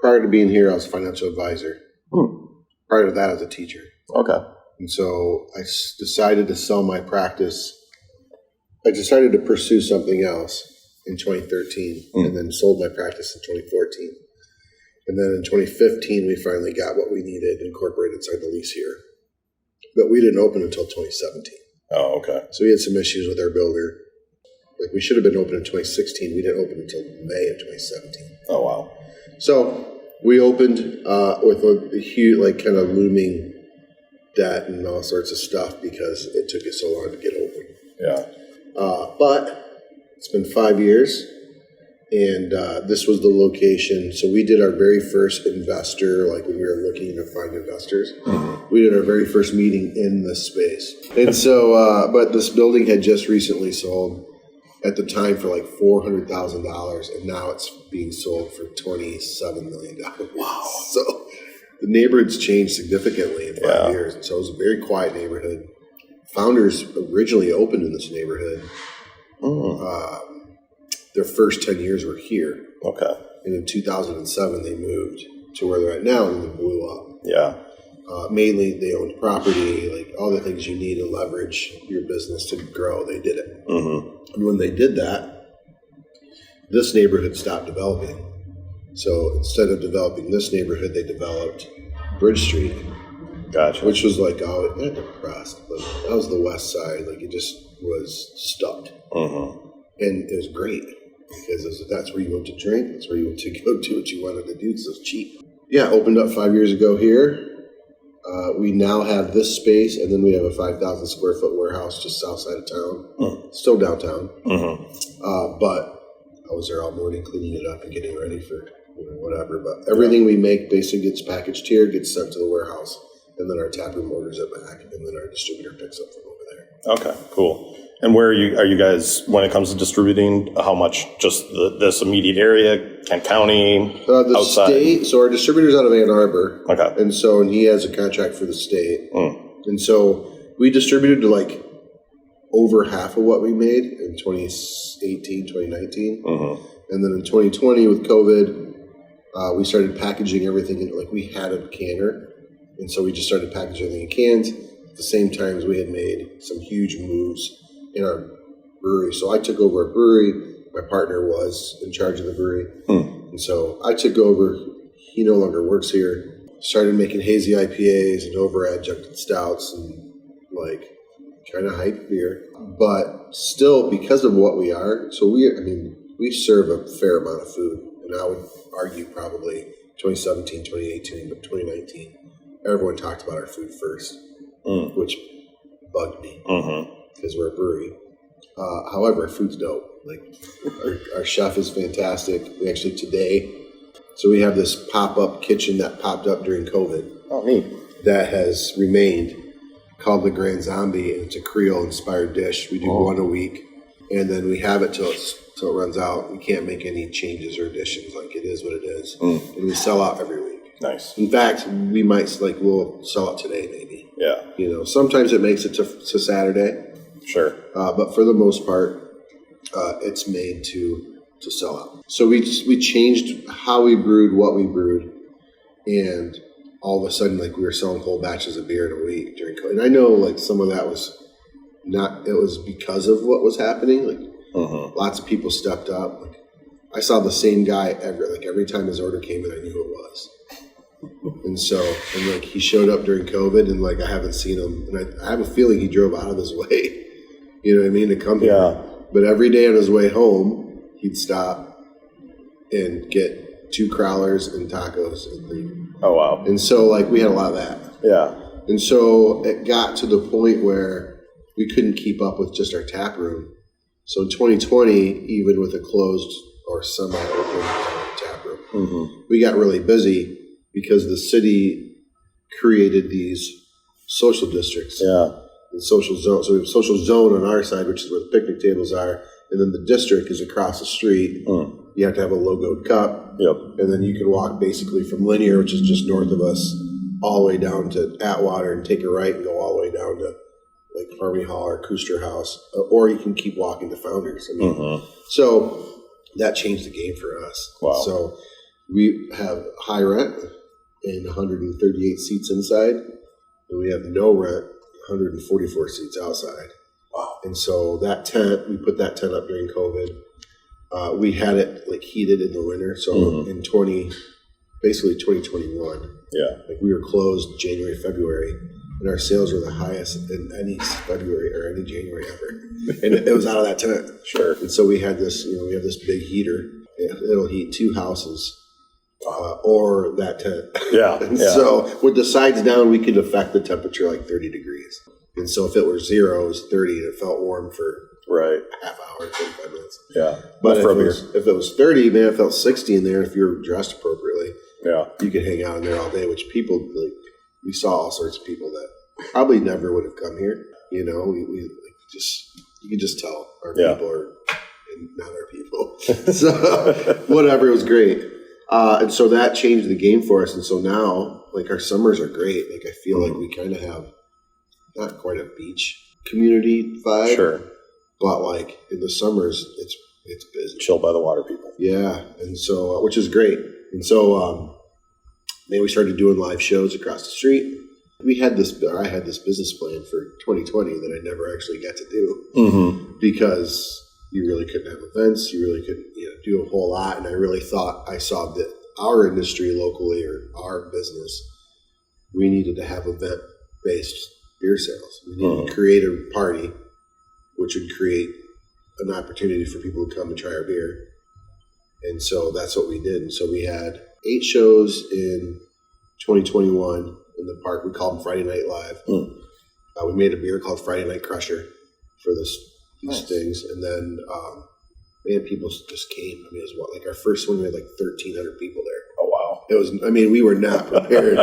Prior to being here, I was a financial advisor. Prior to that, I was a teacher. Okay. And so I decided to sell my practice. I decided to pursue something else in 2013 and then sold my practice in 2014. And then in 2015, we finally got what we needed incorporated inside the lease here. But we didn't open until 2017. Oh, okay. So we had some issues with our builder. Like we should have been open in 2016. We didn't open until May of 2017. Oh, wow. So we opened with a huge, like kind of looming debt and all sorts of stuff because it took us so long to get open. Yeah. But it's been 5 years, and this was the location. So we did our very first investor, like when we were looking to find investors. We did our very first meeting in this space. And so, but this building had just recently sold at the time for like $400,000, and now it's being sold for $27 million. Wow. So the neighborhood's changed significantly in 5 years, and so it was a very quiet neighborhood. Founders originally opened in this neighborhood. Their first 10 years were here. Okay. And in 2007, they moved to where they're at now, and then blew up. Yeah. Mainly, they owned property, like all the things you need to leverage your business to grow. They did it. And when they did that, this neighborhood stopped developing. So instead of developing this neighborhood, they developed Bridge Street. Gotcha. Which was like, not depressed, but that was the west side. Like it just was stuffed. And it was great because that's where you went to drink. That's where you went to go do what you wanted to do because it was cheap. Yeah, opened up 5 years ago here. We now have this space, and then we have a 5,000 square foot warehouse just south side of town. Still downtown. But I was there all morning cleaning it up and getting ready for whatever. But everything we make basically gets packaged here, gets sent to the warehouse. And then our taproom orders it back, and then our distributor picks up from over there. Okay, cool. And where are you guys, when it comes to distributing, how much? Just this immediate area, Kent County, the outside? State, so our distributor's out of Ann Arbor. Okay. And he has a contract for the state. And so we distributed to like over half of what we made in 2018, 2019. And then in 2020 with COVID, we started packaging everything in, like we had a canner. And so we just started packaging everything in cans. At the same time as we had made some huge moves in our brewery. So I took over a brewery. My partner was in charge of the brewery. And so I took over. He no longer works here. Started making hazy IPAs and over adjuncted stouts and like kind of hype beer. But still, because of what we are, so we serve a fair amount of food. And I would argue probably 2017, 2018, but 2019. Everyone talked about our food first, which bugged me because we're a brewery. However, food's dope. Like our chef is fantastic. We actually today, so we have this pop-up kitchen that popped up during COVID. Oh, neat. That has remained called the Grand Zombie, and it's a Creole-inspired dish. We do one a week, and then we have it till it runs out. We can't make any changes or additions. Like it is what it is, and we sell out every week. Nice. In fact, we might we'll sell it today, maybe. Yeah. Sometimes it makes it to Saturday. Sure. But for the most part, it's made to sell out. So we changed how we brewed, what we brewed, and all of a sudden, like we were selling whole batches of beer in a week during COVID. And I know, like some of that was not. It was because of what was happening. Like lots of people stepped up. Like, I saw the same guy every time his order came in, I knew who it was. And like he showed up during COVID, and like I haven't seen him, and I have a feeling he drove out of his way, you know what I mean, to come here. But every day on his way home, he'd stop and get 2 crowlers and tacos and leave. Oh wow! And so like we had a lot of that. Yeah. And so it got to the point where we couldn't keep up with just our tap room. So in 2020, even with a closed or semi-open tap room, we got really busy. Because the city created these social districts, and social zones. So we have a social zone on our side, which is where the picnic tables are, and then the district is across the street. You have to have a logoed cup, and then you can walk basically from Linear, which is just north of us, all the way down to Atwater and take a right and go all the way down to like Harmony Hall or Cooster House, or you can keep walking to Founders. So that changed the game for us. Wow. So we have high rent and 138 seats inside, and we have no rent, 144 seats outside. Wow. And so that tent, we put that tent up during COVID. We had it like heated in the winter. So in 2021, like we were closed January, February, and our sales were the highest in any February or any January ever. And it was out of that tent. Sure. And so we had this, we have this big heater. It'll heat 2 houses or that tent. Yeah. So with the sides down, we could affect the temperature like 30 degrees. And so if it were 0, it was 30, and it felt warm for half hour, 25 minutes. Yeah. But if it was 30, man, it felt 60 in there if you were dressed appropriately. Yeah. You could hang out in there all day, which people, like, we saw all sorts of people that probably never would have come here. We you could just tell our people are not our people. So whatever, it was great. And so that changed the game for us. And so now, like, our summers are great. Like, I feel like we kind of have not quite a beach community vibe. Sure. But like in the summers, it's busy. Chill by the water people. Yeah. And so, which is great. And so, then we started doing live shows across the street. I had this business plan for 2020 that I never actually got to do because you really couldn't have events. You really couldn't do a whole lot. And I really thought I saw that our industry locally, or our business, we needed to have event-based beer sales. We needed to create a party, which would create an opportunity for people to come and try our beer. And so that's what we did. And so we had 8 shows in 2021 in the park. We called them Friday Night Live. We made a beer called Friday Night Crusher for these things. And then, people just came. I mean, it was like our first one, we had like 1,300 people there. Oh, wow. It was, we were not prepared.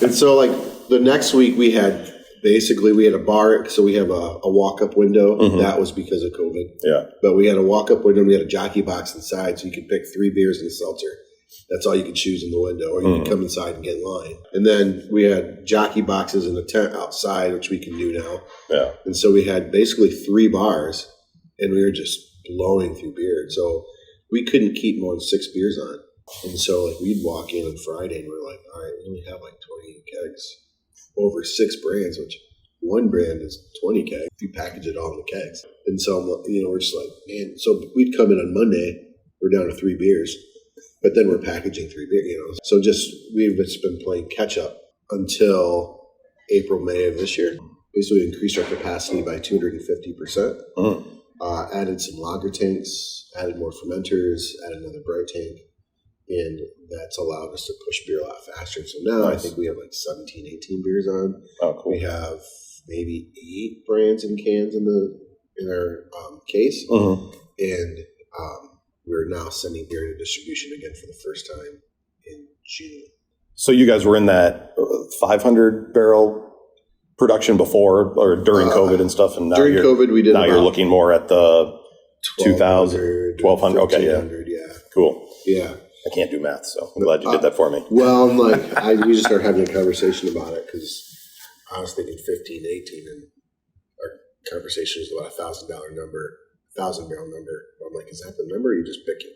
And so like the next week we had a bar. So we have a walk-up window. That was because of COVID. Yeah. But we had a walk-up window and we had a jockey box inside. So you could pick 3 beers and a seltzer. That's all you could choose in the window, or you could come inside and get in line. And then we had jockey boxes in a tent outside, which we can do now. Yeah. And so we had basically 3 bars, and we were just blowing through beer. So we couldn't keep more than 6 beers on. And so like we'd walk in on Friday and we're like, all right, we only have like 20 kegs over 6 brands, which one brand is 20 kegs if you package it all in the kegs. And so, we're just like, man. So we'd come in on Monday, we're down to 3 beers. But then we're packaging 3 beers, So we've just been playing catch up until April, May of this year. Basically increased our capacity by 250%. Added some lager tanks, added more fermenters, added another bright tank. And that's allowed us to push beer a lot faster. So now I think we have like 17, 18 beers on. Oh, cool. We have maybe 8 brands and cans in our case. And we're now sending beer to distribution again for the first time in June. So you guys were in that 500 barrel production before or during COVID and stuff, and now during COVID we did. Now you're looking more at the 2,000, 1,200. Okay, yeah, cool. Yeah, I can't do math, so I'm glad you did that for me. Well, I'm like, we just started having a conversation about it because I was thinking 15, 18, and our conversation was about $1,000 number. 1,000 barrel number. I'm like, is that the number? Or are you just picking?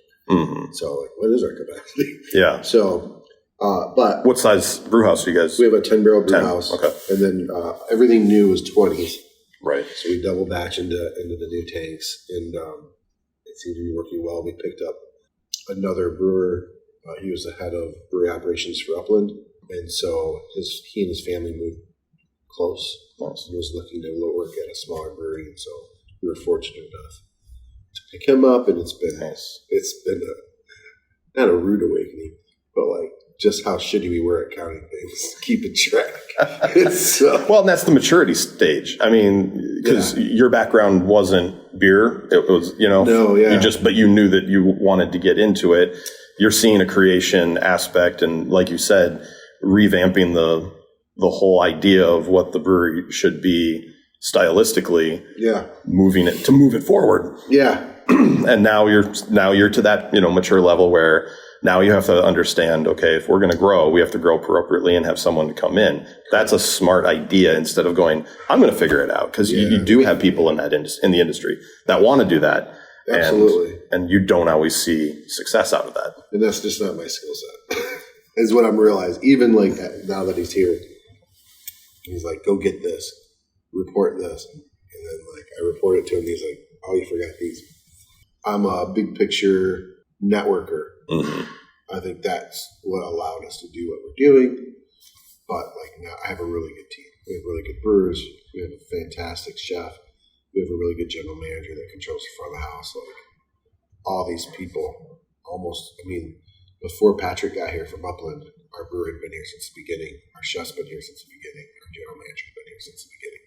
So, like, what is our capacity? Yeah. So, but what size brew house do you guys? We have a 10 barrel brew house. Okay. And then everything new is 20s. Right. So we double batch into the new tanks, and it seemed to be working well. We picked up another brewer. He was the head of brewery operations for Upland, and so he and his family moved close. Nice. He was looking to work at a smaller brewery, and so we were fortunate enough to pick him up, and it's been not a rude awakening, but like just how shitty we were at counting things, keeping track. Well, and that's the maturity stage. I mean, because your background wasn't beer; it was, but you knew that you wanted to get into it. You're seeing a creation aspect, and like you said, revamping the whole idea of what the brewery should be stylistically. Yeah, move it forward. Yeah, and now you're to that mature level where now you have to understand, okay, if we're going to grow, we have to grow appropriately and have someone to come in. That's a smart idea instead of going, I'm going to figure it out, because you do have people in the industry that want to do that. Absolutely. And you don't always see success out of that. And that's just not my skill set, is what I'm realizing. Even like now that he's here, he's like, go get this, report this. And then like I report it to him. He's like, oh, you forgot these. I'm a big picture networker. Mm-hmm. I think that's what allowed us to do what we're doing. But like now I have a really good team. We have really good brewers. We have a fantastic chef. We have a really good general manager that controls the front of the house. Like all these people, before Patrick got here from Upland, our brewer had been here since the beginning. Our chef's been here since the beginning. Our general manager's been here since the beginning.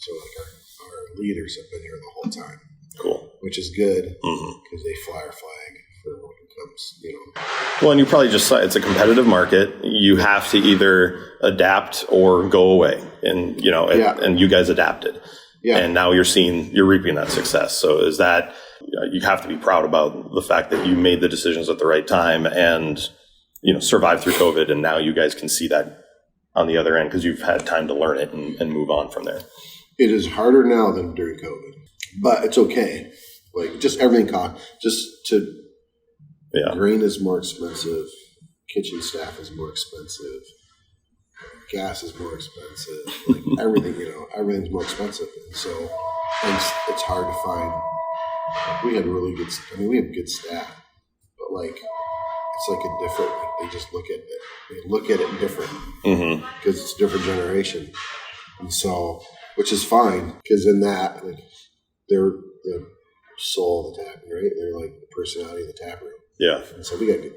So like our leaders have been here the whole time. Cool. Which is good because they fly our flag for when it comes, Well, and you probably just saw it's a competitive market. You have to either adapt or go away. And, and you guys adapted. Yeah. And now you're reaping that success. So is that, you have to be proud about the fact that you made the decisions at the right time and, survived through COVID. And now you guys can see that on the other end because you've had time to learn it and move on from there. It is harder now than during COVID, but it's okay. Like just everything grain is more expensive. Kitchen staff is more expensive. Gas is more expensive. Like everything, everything's more expensive. And so it's hard to find. We had really good, we have good staff, but like, it's like a different, they just look at it different because it's a different generation. And so, which is fine because in that, like, they're the soul of the tap room, right? They're like the personality of the tap room. Yeah. And so we got good.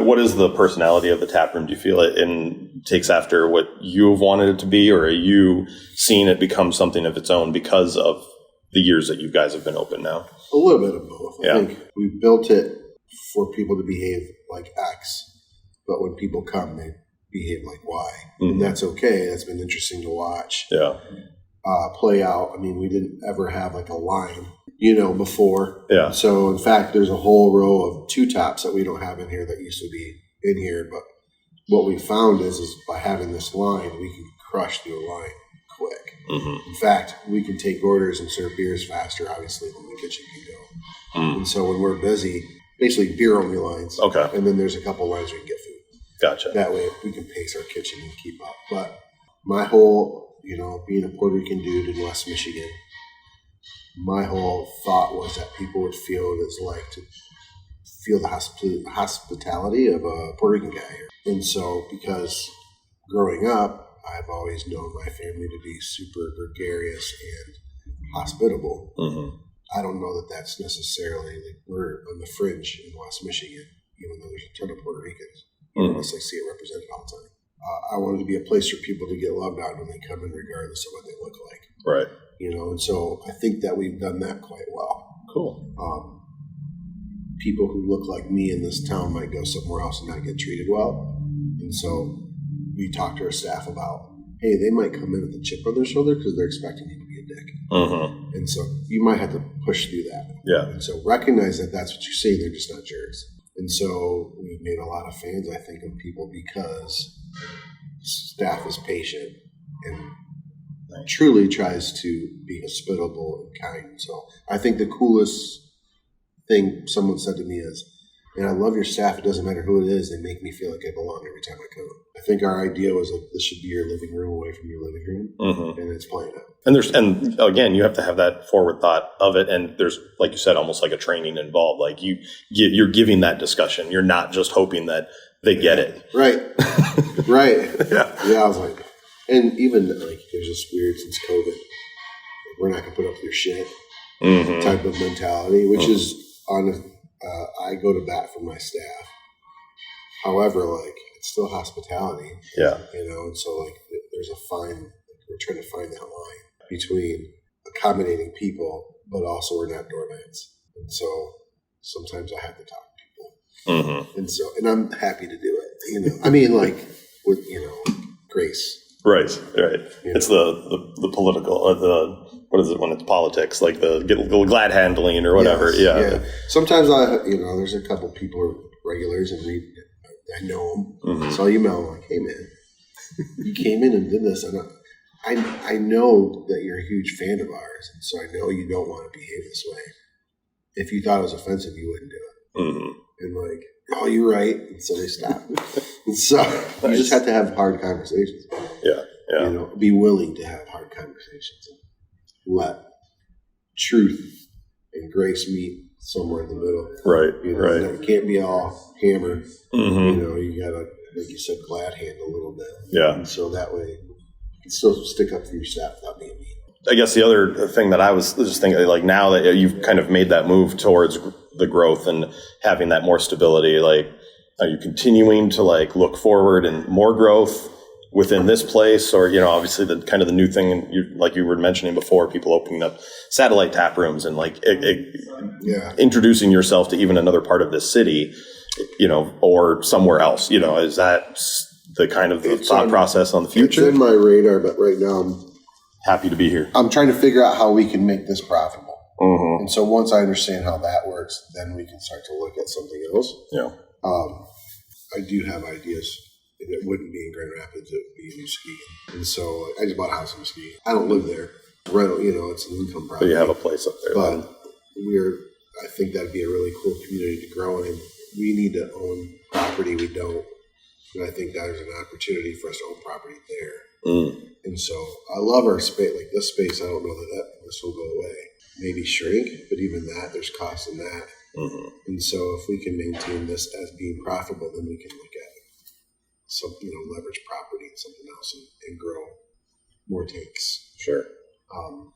What is the personality of the tap room? Do you feel it takes after what you've wanted it to be, or are you seeing it become something of its own because of the years that you guys have been open now? A little bit of both. I think we built it for people to behave like X, but when people come, they behave like Y. Mm-hmm. And that's okay. That's been interesting to watch. Yeah. Play out. We didn't ever have like a line, before. Yeah. So in fact, there's a whole row of two tops that we don't have in here that used to be in here. But what we found is by having this line, we can crush through a line quick. Mm-hmm. In fact, we can take orders and serve beers faster, obviously, than the kitchen can go. Mm. And so when we're busy, basically beer only lines. Okay. And then there's a couple lines where you can get food. Gotcha. That way we can pace our kitchen and keep up. But my whole, being a Puerto Rican dude in West Michigan, my whole thought was that people would feel what it's like to feel the hospitality of a Puerto Rican guy here. And so because growing up, I've always known my family to be super gregarious and hospitable. Mm-hmm. I don't know that that's necessarily, like, we're on the fringe in West Michigan, even though there's a ton of Puerto Ricans. Mm-hmm. I see it represented all the time. I wanted to be a place for people to get loved on when they come in, regardless of what they look like. Right. And so I think that we've done that quite well. Cool. People who look like me in this town might go somewhere else and not get treated well. And so we talk to our staff about, hey, they might come in with a chip on their shoulder because they're expecting you to be a dick. Mm-hmm. And so you might have to push through that. Yeah. And so recognize that that's what you're saying. They're just not jerks. And so we've made a lot of fans, I think, of people because staff is patient and truly tries to be hospitable and kind. So I think the coolest thing someone said to me is, man, I love your staff. It doesn't matter who it is. They make me feel like I belong every time I come. I think our idea was like, this should be your living room away from your living room. Mm-hmm. And it's playing out. And again, you have to have that forward thought of it. And there's, like you said, almost like a training involved. Like you're giving that discussion. You're not just hoping that they get it. Right. Right. Yeah. I was like, and even like there's this weird since COVID, like, we're not going to put up with your shit type of mentality, which is I go to bat for my staff. However, like it's still hospitality. Yeah. And so like there's we're trying to find that line between accommodating people, but also we're not doormats. And so sometimes I have to talk to people. Mm-hmm. And I'm happy to do it, like with, grace. Right. It's the political, or what is it when it's politics, like the glad handling or whatever. Yes, yeah. Sometimes there's a couple people who are regulars and I know them. Mm-hmm. So I email them like, hey man, you came in and did this. And I know that you're a huge fan of ours. And so I know you don't want to behave this way. if you thought it was offensive, you wouldn't do it. Mm-hmm. And like, oh, you're right. And so they stop. And so you just have to have hard conversations. Yeah. You know, be willing to have hard conversations and let truth and grace meet somewhere in the middle. Right. You know, it can't be all hammer. Mm-hmm. You know, you gotta, like you said, glad hand a little bit. Yeah. And so that way you can still stick up for your staff without being mean. I guess the other thing that I was just thinking, like now that you've kind of made that move towards the growth and having that more stability, like, are you continuing to like look forward and more growth within this place? Or, you know, obviously the kind of the new thing, like you were mentioning before, people opening up satellite tap rooms and like introducing yourself to even another part of this city, you know, or somewhere else, you know, is that the kind of the thought process on the future? It's in my radar, but right now I'm happy to be here. I'm trying to figure out how we can make this profitable. Mm-hmm. And so once I understand how that works, then we can start to look at something else. Yeah. I do have ideas. And it wouldn't be in Grand Rapids, it would be in Muskegon. And so I just bought a house in Muskegon. I don't live there. Rental, you know, it's an income property. But you have a place up there. But I think that'd be a really cool community to grow in. We need to own property. We don't. And I think there's an opportunity for us to own property there. Mm. And so I love our space. Like this space, I don't know that this will go away. Maybe shrink, but even that, there's cost in that. Mm-hmm. And so if we can maintain this as being profitable, then we can look at some, you know, leverage property and something else and grow more tanks. Sure. And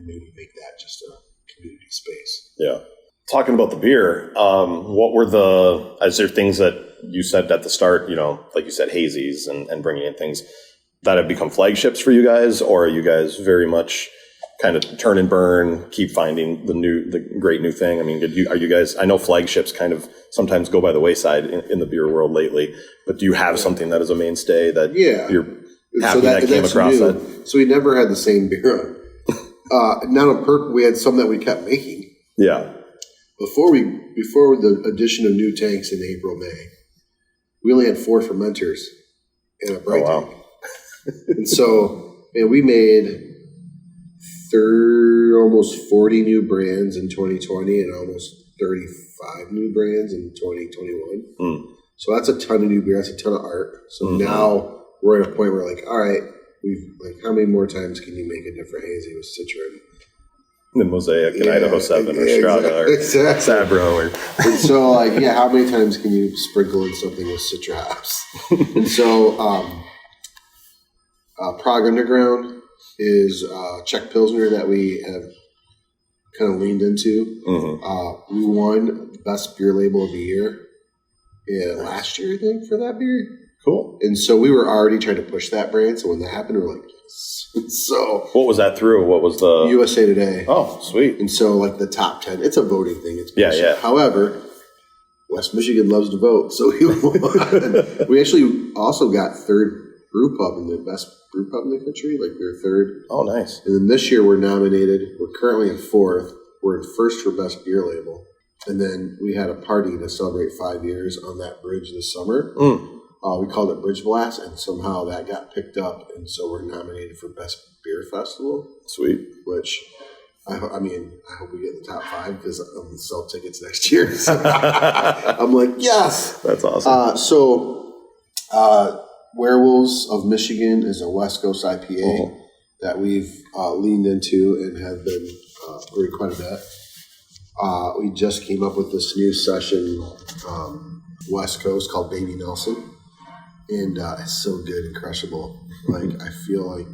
maybe make that just a community space. Yeah. Talking about the beer, is there things that you said at the start, you know, like you said, hazies and bringing in things that have become flagships for you guys, or are you guys very much kind of turn and burn, keep finding the great new thing? I mean, are you guys, I know flagships kind of sometimes go by the wayside in the beer world lately, but do you have something that is a mainstay that you're happy that came across new. that? So we never had the same beer. Not on purpose. We had some that we kept making. Yeah. Before the addition of new tanks in April, May, we only had 4 fermenters in a bright tank. And so, man, we made almost 40 new brands in 2020 and almost 35 new brands in 2021. Mm. So that's a ton of new beer. That's a ton of art. So now we're at a point where like, all right, how many more times can you make a different hazy with Citron? The Mosaic and Idaho 7 or Strata or Sabro. And so like, how many times can you sprinkle in something with Citra hops? And so Prague Underground is Czech Pilsner that we have kind of leaned into. Mm-hmm. We won Best Beer Label of the Year last year, I think, for that beer. Cool. And so we were already trying to push that brand. So when that happened, we were like, yes. So what was that through? What was the USA Today? Oh, sweet. And so like the top 10, it's a voting thing. It's yeah. However, West Michigan loves to vote, so we won. We actually also got third brew pub in the best brew pub in the country. Like we were third. Oh, nice. And then this year we're nominated. We're currently in 4th. We're in 1st for best beer label. And then we had a party to celebrate 5 years on that bridge this summer. Mm. We called it Bridge Blast, and somehow that got picked up, and so we're nominated for Best Beer Festival. Sweet. Which, I hope we get in the top 5 because I'm going to sell tickets next year. So I'm like, yes! That's awesome. So, Werewolves of Michigan is a West Coast IPA that we've leaned into and have been brewing quite a bit. We just came up with this new session, West Coast, called Baby Nelson. And it's so good and crushable. Like, I feel like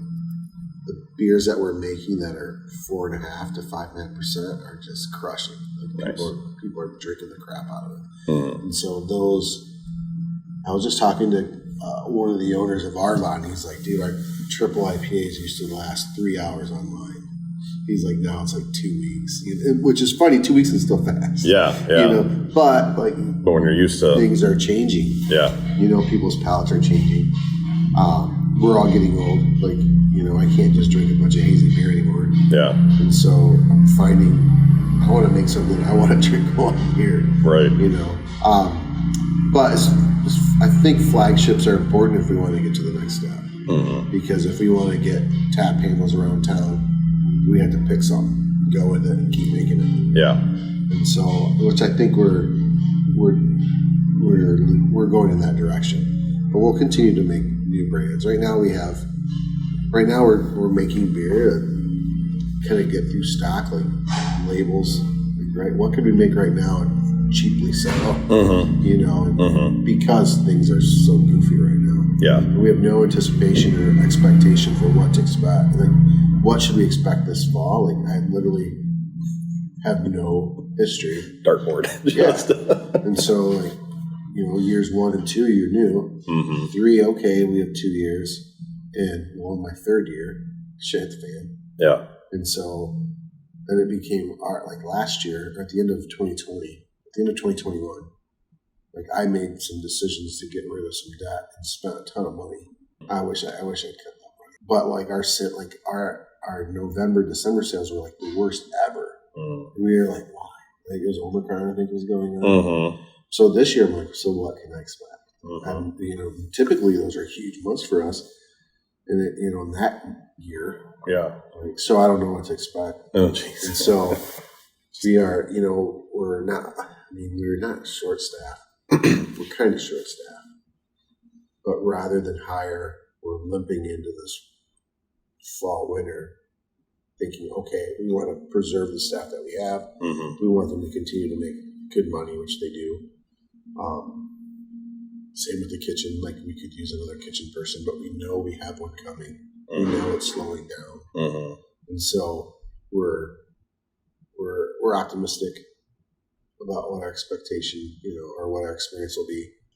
the beers that we're making that are 4.5% to 5.5% are just crushing. Like, nice. People are drinking the crap out of it. Mm. And so I was just talking to one of the owners of Arvon. He's like, dude, our triple IPAs used to last 3 hours online. He's like, now it's like 2 weeks, which is funny. 2 weeks is still fast. Yeah. But when you're used to things are changing. Yeah. People's palates are changing. We're all getting old. I can't just drink a bunch of hazy beer anymore. Yeah. And so I'm finding I want to make something I want to drink while I'm here. Right. But I think flagships are important if we want to get to the next step. Mm-hmm. Because if we want to get tap handles around town, we have to pick something. go with it and keep making it. Yeah. And so, which I think we're going in that direction. But we'll continue to make new brands. Right now we're making beer that kind of get through stock, like labels. Right? What could we make right now and cheaply sell? You know, because things are so goofy right now. Yeah. And we have no anticipation or expectation for what to expect. Like, what should we expect this fall? Like, I literally have no history. Dartboard. Yeah. And so, like, you know, years 1 and 2, you knew. 3, okay, we have 2 years. And, well, in my 3rd year, shit hit the fan. Yeah. And so then it became like last year, or at the end of 2020, at the end of 2021, like I made some decisions to get rid of some debt and spent a ton of money. I wish I'd cut that money. But like our November, December sales were like the worst ever. We were like, why? Like it was Omicron, I think was going on. So this year I'm like, so what can I expect? And you know, typically those are huge months for us. And it, you know, in that year, like, so I don't know what to expect. Oh, jeez. And so we are, you know, we're not short-staffed. We're kind of short-staffed. But rather than hire, we're limping into this fall, winter, thinking, okay, we want to preserve the staff that we have. We want them to continue to make good money, which they do. Same with the kitchen. Like we could use another kitchen person, but we know we have one coming. We know it's slowing down, and so we're optimistic about what our expectation, you know, or what our experience will be.